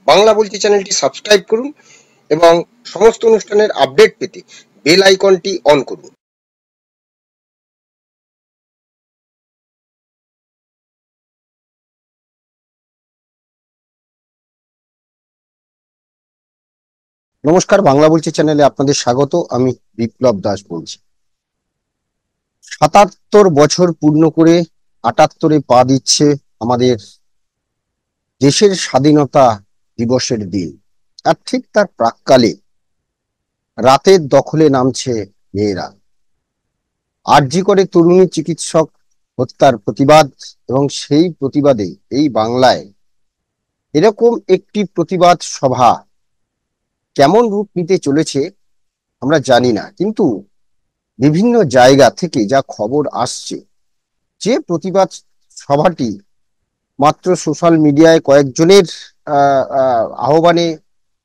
বাংলা বলছি চ্যানেলটি সাবস্ক্রাইব করুন এবং সমস্ত অনুষ্ঠানের আপডেট পেতে বেল আইকনটি অন করুন। নমস্কার, বাংলা বলছি চ্যানেলে আপনাদের স্বাগত। আমি বিপ্লব দাস বলছি। ৭৭ বছর পূর্ণ করে ৭৮-এ পা দিচ্ছে আমাদের দেশের স্বাধীনতা দিবসের দিন। আর ঠিক তার প্রাক্কালে রাতের দখলে নামছে মেয়েরা। আরজি করে তরুণী চিকিৎসক হত্যার প্রতিবাদ এবং সেই প্রতিবাদে এই বাংলায় এরকম একটি প্রতিবাদ সভা কেমন রূপ নিতে চলেছে আমরা জানি না, কিন্তু বিভিন্ন জায়গা থেকে যা খবর আসছে, যে প্রতিবাদ সভাটি মাত্র সোশ্যাল মিডিয়ায় কয়েকজনের আহ্বানে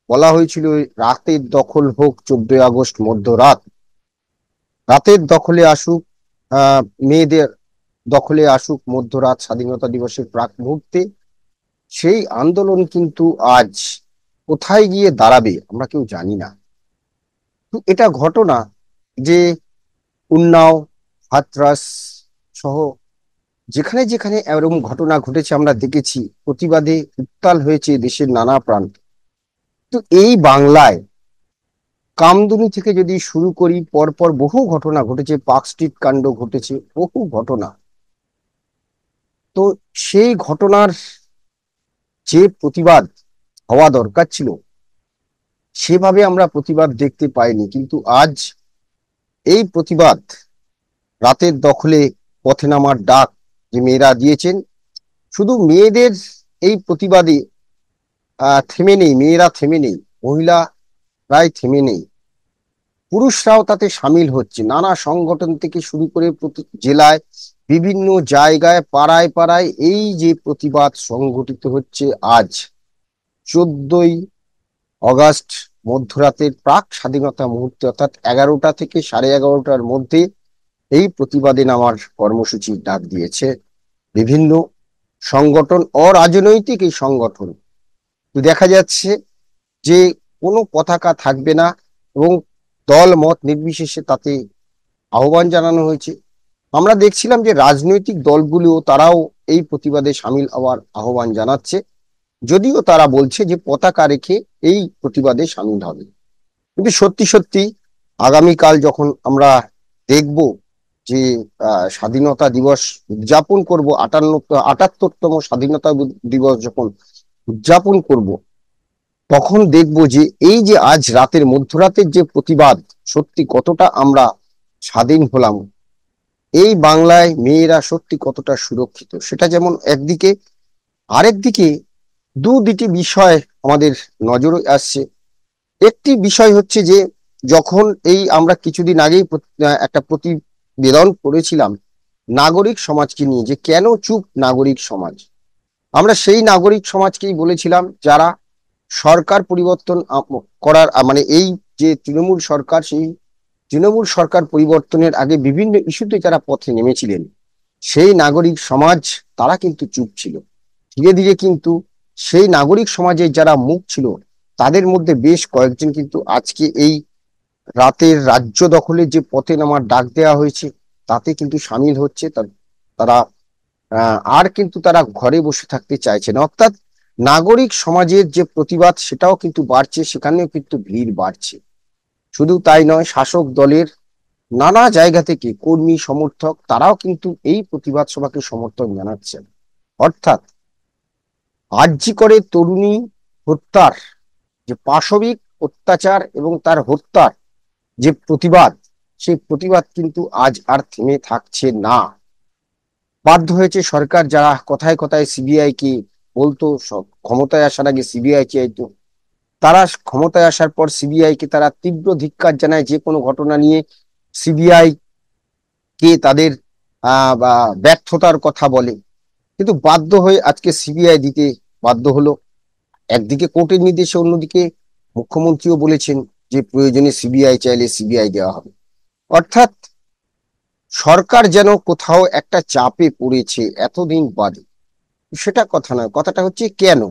বলা হয়েছিল রাতের দখল হোক 14 আগস্ট মধ্যরাত, রাতের দখলে আসুক, মেয়েদের দখলে আসুক মধ্যরাত, স্বাধীনতা দিবসের প্রাক মুহূর্তে। সেই আন্দোলন কিন্তু আজ কোথায় গিয়ে দাঁড়াবে আমরা কেউ জানি না। এটা ঘটনা যে উন্নাও, হাথরাস সহ যেখানে যেখানে এরকম ঘটনা ঘটেছে আমরা দেখেছি, প্রতিবাদে উত্তাল হয়েছে দেশের নানা প্রান্ত। তো এই বাংলায় কামদুনি থেকে যদি শুরু করি, পরপর বহু ঘটনা ঘটেছে, পার্ক স্ট্রিট কাণ্ড ঘটেছে, বহু ঘটনা। তো সেই ঘটনার যে প্রতিবাদ হওয়া দরকার ছিল সেভাবে আমরা প্রতিবাদ দেখতে পাইনি, কিন্তু আজ এই প্রতিবাদ রাতের দখলে পথে নামার ডাক যে মেয়েরা দিয়েছেন, শুধু মেয়েদের এই প্রতিবাদে থেমে নেই, মেয়েরা থেমে নেই, মহিলারাই থেমে নেই, পুরুষরাও তাতে সামিল হচ্ছে। নানা সংগঠন থেকে শুরু করে প্রতি জেলায়, বিভিন্ন জায়গায়, পাড়ায় পাড়ায় এই যে প্রতিবাদ সংগঠিত হচ্ছে আজ 14ই অগাস্ট মধ্যরাতের প্রাক স্বাধীনতা মুহূর্তে, অর্থাৎ 11টা থেকে 11:30টার মধ্যে এই প্রতিবাদে নামার কর্মসূচি ডাক দিয়েছে বিভিন্ন সংগঠন, অরাজনৈতিক এই সংগঠন। তো দেখা যাচ্ছে যে কোনো পতাকা থাকবে না এবং দল মত নির্বিশেষে তাতে আহ্বান জানানো হয়েছে। আমরা দেখছিলাম যে রাজনৈতিক দলগুলো তারাও এই প্রতিবাদে সামিল হওয়ার আহ্বান জানাচ্ছে, যদিও তারা বলছে যে পতাকা রেখে এই প্রতিবাদে সামিল হবে। কিন্তু সত্যি সত্যি আগামীকাল যখন আমরা দেখব যে স্বাধীনতা দিবস উদযাপন করব, 78তম স্বাধীনতা দিবস যখন উদযাপন করব, তখন দেখব যে এই যে আজ রাতের মধ্যরাতের যে প্রতিবাদ, সত্যি কতটা আমরা স্বাধীন হলাম, এই বাংলায় মেয়েরা সত্যি কতটা সুরক্ষিত। সেটা যেমন একদিকে, আরেকদিকে দুটি বিষয় আমাদের নজরে আসছে। একটি বিষয় হচ্ছে যে যখন এই আমরা কিছুদিন আগেই একটা প্রতিবেদন করেছিলাম নাগরিক সমাজকে নিয়ে, যে কেন চুপ নাগরিক সমাজ, আমরা সেই নাগরিক সমাজকেই বলেছিলাম যারা সরকার পরিবর্তন করার মানে এই যে তৃণমূল সরকার, সেই তৃণমূল সরকার পরিবর্তনের আগে বিভিন্ন ইস্যুতে যারা পথে নেমেছিলেন, সেই নাগরিক সমাজ তারা কিন্তু চুপ ছিল। ধীরে ধীরে কিন্তু সেই নাগরিক সমাজের যারা মুখ ছিল তাদের মধ্যে বেশ কয়েকজন কিন্তু আজকে এই রাতের রাজ্য দখলের যে পথে নামার ডাক দেওয়া হয়েছে তাতে কিন্তু সামিল হচ্ছে। তারা আর কিন্তু তারা ঘরে বসে থাকতে চাইছে না, অর্থাৎ নাগরিক সমাজের যে প্রতিবাদ সেটাও কিন্তু বাড়ছে, সেখানেও কিন্তু ভিড় বাড়ছে। শুধু তাই নয়, শাসক দলের নানা জায়গা থেকে কর্মী সমর্থক তারাও কিন্তু এই প্রতিবাদ সভাকে সমর্থন জানাচ্ছেন। অর্থাৎ আরজি করে তরুণী হত্যার যে পাশবিক অত্যাচার এবং তার হত্যার যে প্রতিবাদ, সেই প্রতিবাদ কিন্তু আজ আর থেমে থাকছে না। বাধ্য হয়েছে সরকার, যারা কথায় কথায় সিবিআই কে বলতো, ক্ষমতায় আসার আগে সিবিআই চাইতো, তারা ক্ষমতায় আসার পর সিবিআই কে তারা তীব্র ধিক্কার জানায়। যে কোনো ঘটনা নিয়ে সিবিআই কে তাদের ব্যর্থতার কথা বলে, কিন্তু বাধ্য হয়ে আজকে সিবিআই দিতে বাধ্য হলো। একদিকে কোর্টের নির্দেশে, অন্যদিকে মুখ্যমন্ত্রীও বলেছেন যে প্রয়োজনে সিবিআই চাইলে সিবিআই দেওয়া হবে। অর্থাৎ সরকার যেন কোথাও একটা চাপে পড়েছে এতদিন বাদে। সেটা কথা নয়, কথাটা হচ্ছে কেন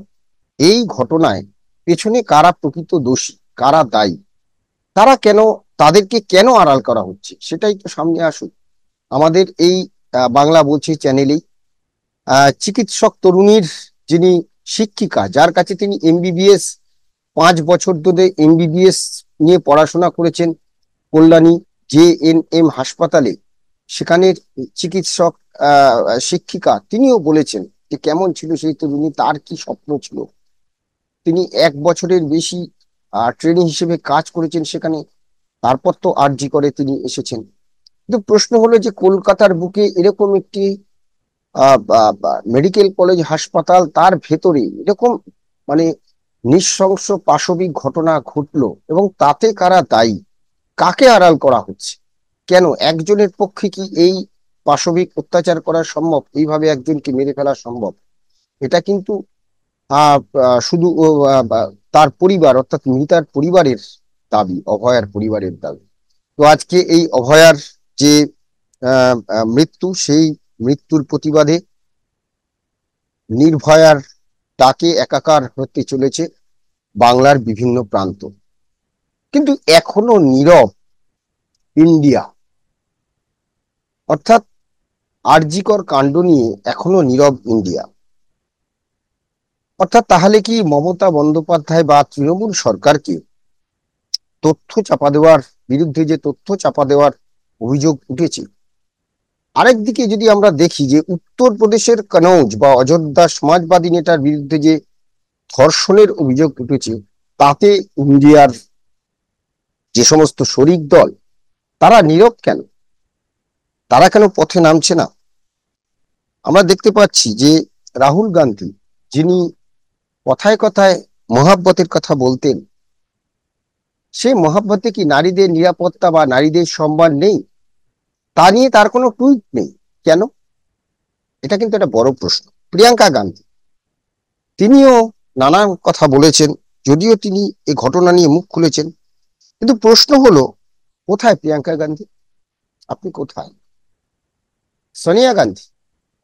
এই ঘটনায় পেছনে কারা প্রকৃত দোষী, কারা দায়ী, তারা কেন, তাদেরকে কেন আড়াল করা হচ্ছে, সেটাই তো সামনে আসুক। আমাদের এই বাংলা বলছি চ্যানেলেই চিকিৎসক তরুণীর যিনি শিক্ষিকা, যার কাছে তিনি এমবিবিএস 5 বছর ধরে এমবিবিএস নিয়ে পড়াশোনা করেছেন, কল্যাণী JNM হাসপাতালে, সেখানের চিকিৎসক শিক্ষিকা, তিনিও বলেছেন যে কেমন ছিল সেই তরুণী, তার কি স্বপ্ন ছিল। তিনি 1 বছরের বেশি ট্রেনিং হিসেবে কাজ করেছেন সেখানে, তারপর তো আরজি করে তিনি এসেছেন। কিন্তু প্রশ্ন হলো যে কলকাতার বুকে এরকম একটি মেডিকেল কলেজ হাসপাতাল, তার ভেতরে এরকম মানে নৃশংস পাশবিক ঘটনা ঘটলো, এবং তাতে কারা দায়ী, কাকে আড়াল করা হচ্ছে, কেন একজনের পক্ষে কি এই পাশবিক অত্যাচার করা সম্ভব, এইভাবে একজনকে মেরে ফেলা সম্ভব? এটা কিন্তু শুধু তার পরিবার অর্থাৎ মৃতার পরিবারের দাবি, অভয়ার পরিবারের দাবি। তো আজকে এই অভয়ার যে মৃত্যু, সেই মৃত্যুর প্রতিবাদে নির্ভয়ার ডাকে একাকার হতে চলেছে বাংলার বিভিন্ন প্রান্ত। কিন্তু এখনো নীরব ইন্ডিয়া, অর্থাৎ আরজিকর কাণ্ড নিয়ে এখনো নীরব ইন্ডিয়া। অর্থাৎ তাহলে কি মমতা বন্দ্যোপাধ্যায় বা তৃণমূল সরকারকে তথ্য চাপা দেওয়ার বিরুদ্ধে, যে তথ্য চাপা দেওয়ার অভিযোগ উঠেছে, আরেকদিকে যদি আমরা দেখি যে উত্তরপ্রদেশের কনৌজ বা অযোধ্যা সমাজবাদী নেতার বিরুদ্ধে যে ধর্ষণের অভিযোগ উঠেছে, তাতে ইন্ডিয়ার যে সমস্ত শরিক দল, তারা নীরব কেন, তারা কেন পথে নামছে না? আমরা দেখতে পাচ্ছি যে রাহুল গান্ধী, যিনি কথায় কথায় মহাব্বতের কথা বলতেন, সেই মহাব্বতে কি নারীদের নিরাপত্তা বা নারীদের সম্মান নেই? তা নিয়ে তার কোনো টুইট নেই কেন? এটা কিন্তু একটা বড় প্রশ্ন। প্রিয়াঙ্কা গান্ধী, তিনিও নানান কথা বলেছেন, যদিও তিনি এই ঘটনা নিয়ে মুখ খুলেছেন, কিন্তু প্রশ্ন হলো, কোথায় প্রিয়াঙ্কা গান্ধী, আপনি কোথায়? সোনিয়া গান্ধী,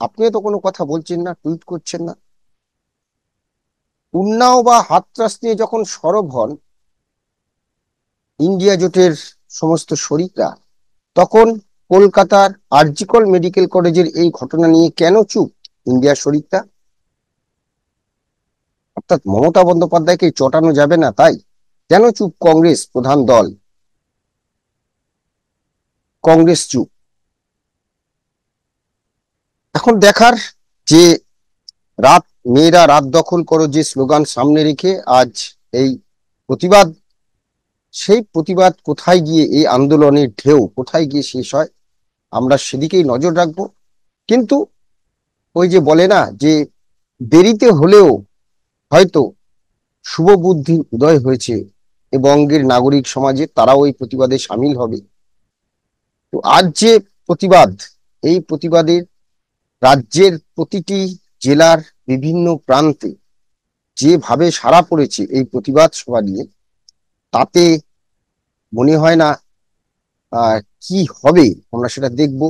আপনিও তো কোনো কথা বলছেন না, টুইট করছেন না। উন্নাও বা হাতরাস নিয়ে যখন সরব হন ইন্ডিয়া জোটের সমস্ত শরিকরা, তখন কলকাতার আরজিকর মেডিকেল কলেজের এই ঘটনা নিয়ে কেন চুপ ইন্ডিয়ার শরিকরা? অর্থাৎ মমতা বন্দ্যোপাধ্যায়কে চটানো যাবে না, তাই কেন চুপ কংগ্রেস প্রধান দল? কংগ্রেস চুপ। এখন দেখার যে রাত, মেয়েরা রাত দখল করো যে স্লোগান সামনে রেখে আজ এই প্রতিবাদ, সেই প্রতিবাদ কোথায় গিয়ে, এই আন্দোলনের ঢেউ কোথায় গিয়ে শেষ হয়, আমরা সেদিকেই নজর রাখবো। কিন্তু ওই যে বলে না যে দেরিতে হলেও হয়তো শুভ বুদ্ধির উদয় হয়েছে, এ বঙ্গের নাগরিক সমাজে, তারাও এই প্রতিবাদে সামিল হবে। তো আজ যে প্রতিবাদ, এই প্রতিবাদের রাজ্যের প্রতিটি জেলার বিভিন্ন প্রান্তে যেভাবে সাড়া পড়েছে এই প্রতিবাদ সভা নিয়ে, তাতে মনে হয় না কি হবে, আমরা সেটা দেখব।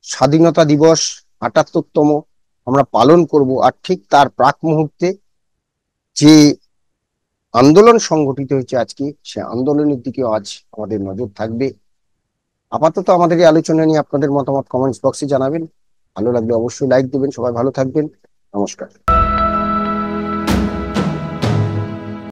স্বাধীনতা দিবস ৭৮তম আমরা পালন করব, আর ঠিক তার প্রাক মুহূর্তে যে আন্দোলন সংগঠিত হয়েছে আজকে, সে আন্দোলনের দিকে আজ আমাদের নজর থাকবে। আপাতত আমাদের এই আলোচনা নিয়ে আপনাদের মতামত কমেন্টস বক্সে জানাবেন। ভালো লাগলে অবশ্যই লাইক দেবেন। সবাই ভালো থাকবেন। নমস্কার।